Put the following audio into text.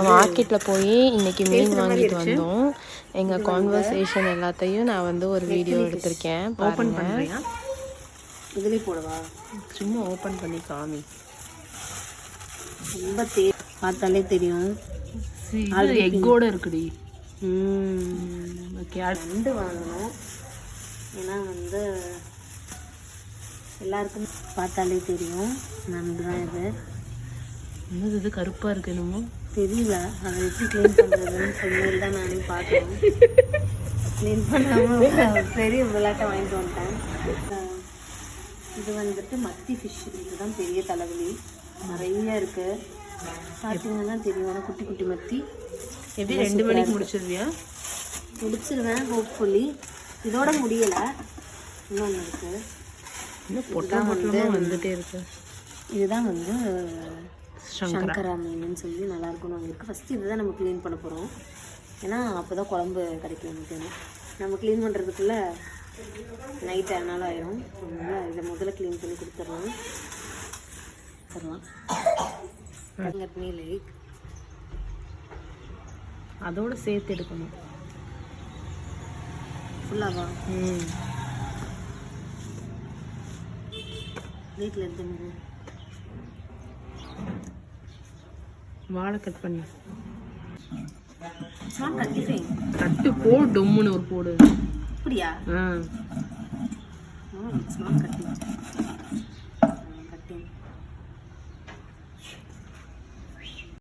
நாங்கள் மார்க்கெட்டில் போய் இன்றைக்கி மீன் வாங்கிட்டு வந்தோம். எங்கள் கான்வர்சேஷன் எல்லாத்தையும் நான் வந்து ஒரு வீடியோ எடுத்திருக்கேன். ஓப்பன் பண்ணுறியா? இதுலேயே போடவா? சும்மா ஓப்பன் பண்ணி காமி. ரொம்ப பார்த்தாலே தெரியும். எக்கோடு இருக்குடி. ஓகே, நண்டு வாங்கணும். ஏன்னா வந்து எல்லாருக்கும் பார்த்தாலே தெரியும் நண்டு தான் இது. என்னது இது கருப்பாக இருக்கு? என்னமோ தெரியல, அதை எப்படி க்ளீன் பண்ணுறதுன்னு சொல்லி தான் நானே பார்க்கணும். க்ளீன் பண்ணாமல் பெரிய விளையாட்டை வாங்கிட்டு வந்துட்டேன். இது வந்துட்டு மத்தி ஃபிஷ். இதுதான் பெரிய தலைவலி, நிறைய இருக்குது. பார்த்தீங்கன்னா தெரியும். ஆனால் குட்டி குட்டி மத்தி. எப்படி 2 மணிக்கு முடிச்சிருவியா? முடிச்சிருவேன் ஹோப்ஃபுல்லி. இதோட முடியலை, இன்னொன்று இருக்குது. இன்னும் பொட்டா மட்டும் வந்துட்டே இருக்கு. இதுதான் வந்து சங்கரா மீன் சொல்லி நல்லாயிருக்கும்னு வாங்கியிருக்கு. ஃபஸ்ட்டு இதுதான் நம்ம க்ளீன் பண்ண போகிறோம். ஏன்னா அப்போ தான் குழம்பு கிடைக்கும் நமக்கு. நம்ம க்ளீன் பண்ணுறதுக்குள்ளே நைட் அதனால ஆயிரும். அதனால் இதை முதல்ல க்ளீன் பண்ணி கொடுத்துடலாம். லேக் அதோட சேர்த்து எடுக்கணும் ஃபுல்லாவா? லேக்கில் எடுத்து வாழை கட் பண்ணி கட்டு போ. டொம்முன்னு ஒரு போடு. அப்படியா? ஆ, இட்ஸ் நாட் கட்டிங்.